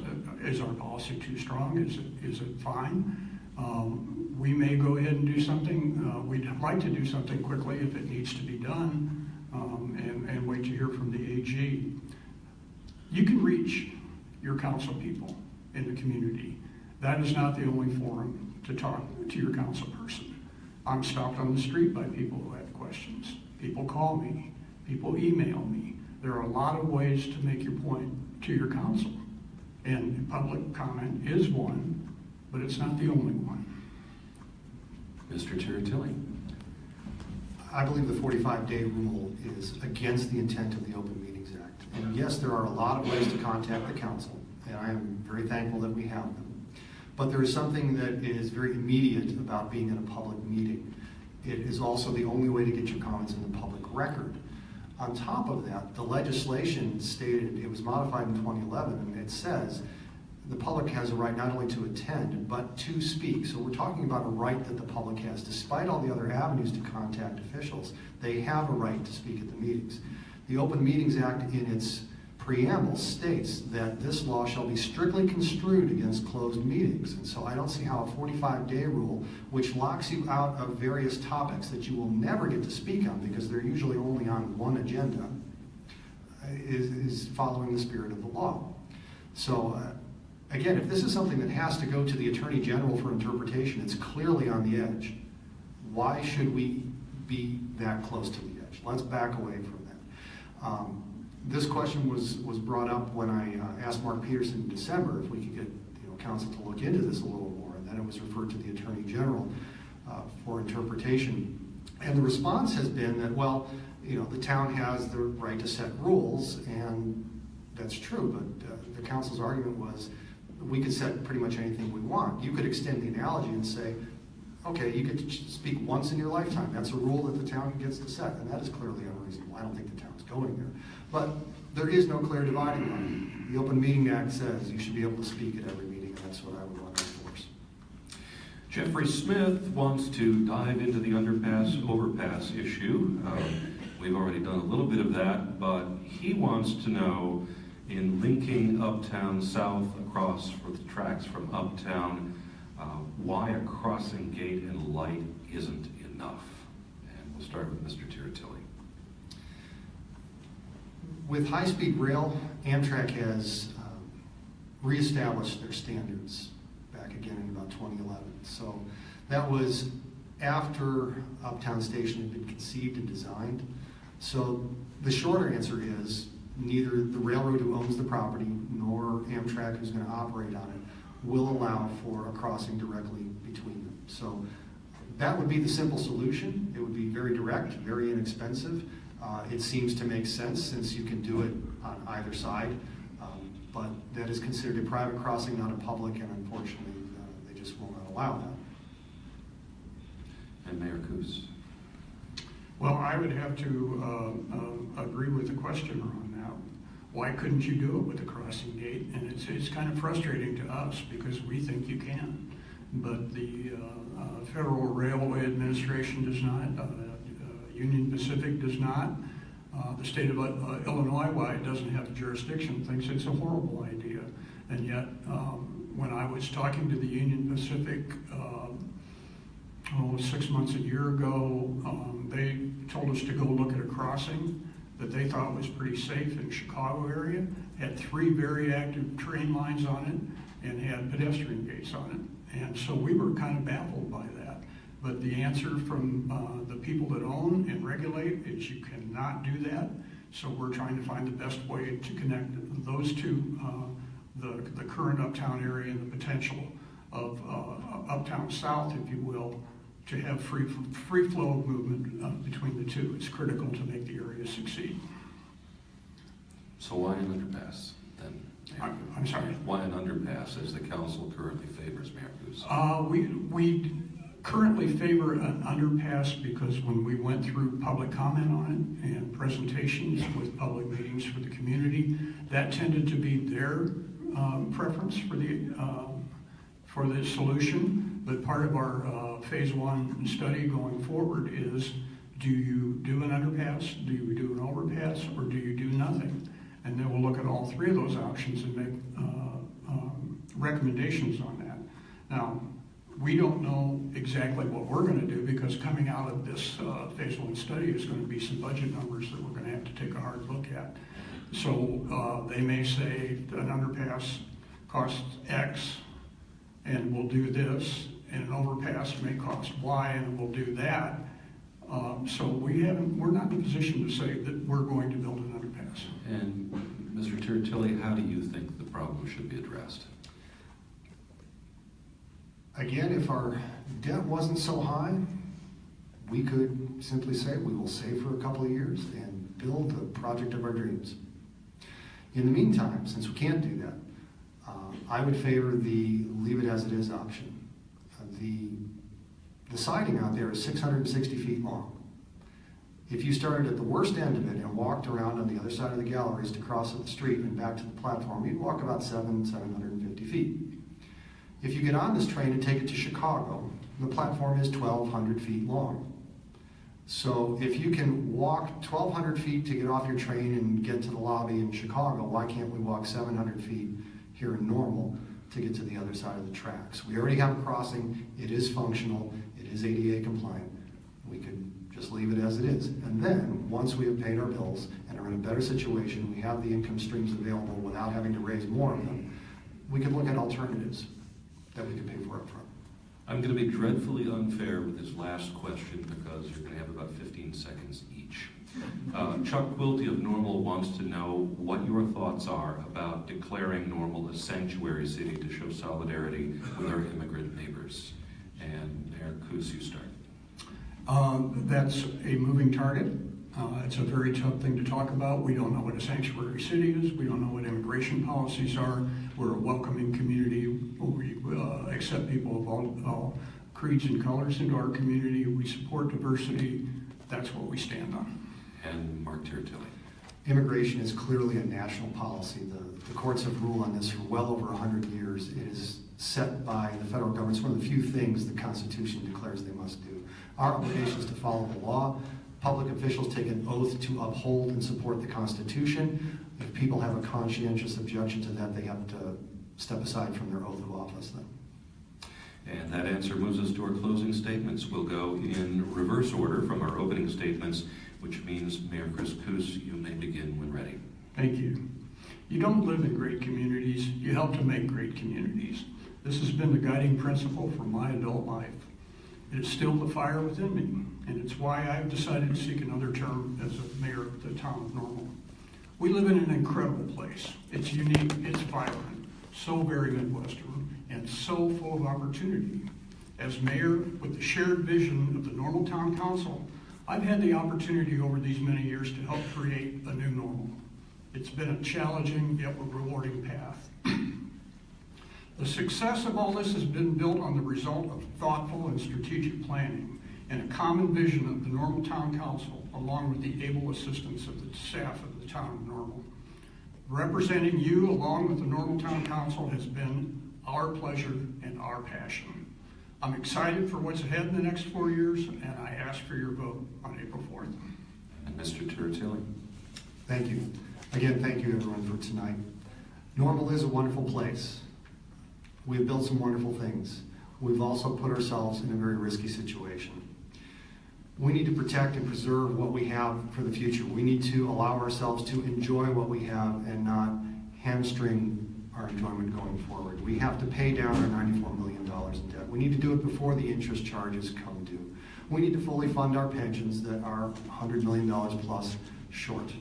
Is our policy too strong? Is it fine? We may go ahead and do something. We'd like to do something quickly if it needs to be done, and wait to hear from the AG. You can reach your council people in the community. That is not the only forum to talk to your council person. I'm stopped on the street by people who have questions. People call me. People email me. There are a lot of ways to make your point to your council. And public comment is one, but it's not the only one.
Mr. Tiritilli.
I believe the 45-day rule is against the intent of the Open Meetings Act. And yes, there are a lot of ways to contact the council, and I am very thankful that we have them. But there is something that is very immediate about being in a public meeting. It is also the only way to get your comments in the public record. On top of that, the legislation stated, it was modified in 2011, and it says the public has a right not only to attend, but to speak. So we're talking about a right that the public has. Despite all the other avenues to contact officials, they have a right to speak at the meetings. The Open Meetings Act, in its preamble, states that this law shall be strictly construed against closed meetings. And so I don't see how a 45-day rule, which locks you out of various topics that you will never get to speak on because they're usually only on one agenda, is following the spirit of the law. So again, if this is something that has to go to the Attorney General for interpretation, it's clearly on the edge. Why should we be that close to the edge? Let's back away from that. This question was brought up when I asked Mark Peterson in December if we could get council to look into this a little more, and then it was referred to the Attorney General for interpretation. And the response has been that, well, the town has the right to set rules, and that's true, but the council's argument was we could set pretty much anything we want. You could extend the analogy and say, okay, you could speak once in your lifetime. That's a rule that the town gets to set, and that is clearly unreasonable. I don't think the town's going there. But there is no clear dividing line. The Open Meeting Act says you should be able to speak at every meeting, and that's what I would want to enforce.
Jeffrey Smith wants to dive into the overpass issue. We've already done a little bit of that, but he wants to know, in linking Uptown South across for the tracks from Uptown, why a crossing gate and light isn't enough. And we'll start with Mr. Tiritilli.
With high-speed rail, Amtrak has reestablished their standards back again in about 2011. So that was after Uptown Station had been conceived and designed. So the shorter answer is neither the railroad who owns the property nor Amtrak who's going to operate on it will allow for a crossing directly between them. So that would be the simple solution. It would be very direct, very inexpensive. It seems to make sense since you can do it on either side, but that is considered a private crossing, not a public, and unfortunately they just will not allow that.
And Mayor Koos.
Well, I would have to agree with the questioner on that. Why couldn't you do it with a crossing gate? And it's kind of frustrating to us because we think you can, but the Federal Railway Administration does not. Union Pacific does not. The state of Illinois, why it doesn't have jurisdiction, thinks it's a horrible idea. And yet, when I was talking to the Union Pacific 6 months, a year ago, they told us to go look at a crossing that they thought was pretty safe in the Chicago area, had 3 very active train lines on it, and had pedestrian gates on it. And so we were kind of baffled by that. But the answer from the people that own and regulate is you cannot do that. So we're trying to find the best way to connect those two, the current Uptown area and the potential of Uptown South, if you will, to have free flow of movement between the two. It's critical to make the area succeed.
So why an underpass then?
I'm sorry?
Why an underpass as the council currently favors, Mayor Koos?
We currently favor an underpass because when we went through public comment on it and presentations with public meetings for the community, that tended to be their preference for the solution. But part of our phase 1 study going forward is, do you do an underpass, do you do an overpass, or do you do nothing? And then we'll look at all 3 of those options and make recommendations on that. Now, We don't know exactly what we're going to do, because coming out of this phase one study is going to be some budget numbers that we're going to have to take a hard look at. So they may say an underpass costs X and we'll do this, and an overpass may cost Y and we'll do that. So we're not in a position to say that we're going to build an underpass.
And Mr. Tiritilli, how do you think the problem should be addressed?
Again, if our debt wasn't so high, we could simply say we will save for a couple of years and build the project of our dreams. In the meantime, since we can't do that, I would favor the leave it as it is option. The siding out there is 660 feet long. If you started at the worst end of it and walked around on the other side of the galleries to cross at the street and back to the platform, you'd walk about 750 feet. If you get on this train and take it to Chicago, the platform is 1,200 feet long. So if you can walk 1,200 feet to get off your train and get to the lobby in Chicago, why can't we walk 700 feet here in Normal to get to the other side of the tracks? We already have a crossing, it is functional, it is ADA compliant. We could just leave it as it is. And then, once we have paid our bills and are in a better situation, we have the income streams available without having to raise more of them, we could look at alternatives that we could pay for up front.
I'm going to be dreadfully unfair with this last question because you're going to have about 15 seconds each. Chuck Quilty of Normal wants to know what your thoughts are about declaring Normal a sanctuary city to show solidarity with our immigrant neighbors. And Mayor Koos, you start.
That's a moving target. It's a very tough thing to talk about. We don't know what a sanctuary city is. We don't know what immigration policies are. We're a welcoming community. We accept people of all creeds and colors into our community. We support diversity. That's what we stand on.
And Marc Tiritilli.
Immigration is clearly a national policy. The courts have ruled on this for well over 100 years. It is set by the federal government. It's one of the few things the Constitution declares they must do. Our obligation is to follow the law. Public officials take an oath to uphold and support the Constitution. If people have a conscientious objection to that, they have to step aside from their oath of office then.
And that answer moves us to our closing statements. We'll go in reverse order from our opening statements, which means Mayor Chris Koos, you may begin when ready.
Thank you. You don't live in great communities, you help to make great communities. This has been the guiding principle for my adult life. It is still the fire within me, and it's why I've decided to seek another term as a mayor of the town of Normal. We live in an incredible place. It's unique, it's vibrant, so very Midwestern, and so full of opportunity. As mayor, with the shared vision of the Normal Town Council, I've had the opportunity over these many years to help create a new normal. It's been a challenging yet rewarding path. The success of all this has been built on the result of thoughtful and strategic planning and a common vision of the Normal Town Council, along with the able assistance of the staff of the town of Normal. Representing you along with the Normal Town Council has been our pleasure and our passion. I'm excited for what's ahead in the next 4 years, and I ask for your vote on April 4th.
And Mr. Tiritilli.
Thank you. Again, thank you everyone for tonight. Normal is a wonderful place. We've built some wonderful things. We've also put ourselves in a very risky situation. We need to protect and preserve what we have for the future. We need to allow ourselves to enjoy what we have and not hamstring our enjoyment going forward. We have to pay down our $94 million in debt. We need to do it before the interest charges come due. We need to fully fund our pensions that are $100 million plus short.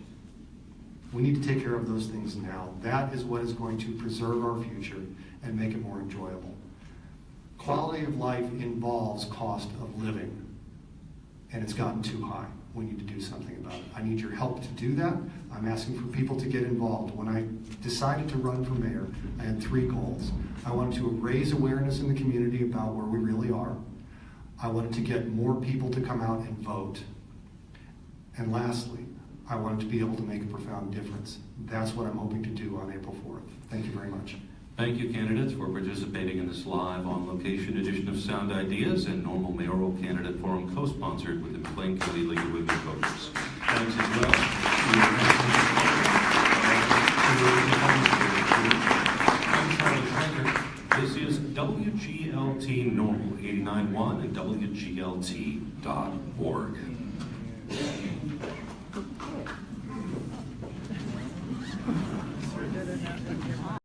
We need to take care of those things now. That is what is going to preserve our future and make it more enjoyable. Quality of life involves cost of living, and it's gotten too high. We need to do something about it. I need your help to do that. I'm asking for people to get involved. When I decided to run for mayor, I had 3 goals. I wanted to raise awareness in the community about where we really are. I wanted to get more people to come out and vote. And lastly, I wanted to be able to make a profound difference. That's what I'm hoping to do on April 4th. Thank you very much.
Thank you, candidates, for participating in this live on-location edition of Sound Ideas and Normal Mayoral Candidate Forum, co-sponsored with the McLean County League of Women Voters. Thanks as well. I'm Charlie Franker. This is WGLT Normal 89.1 and WGLT.org.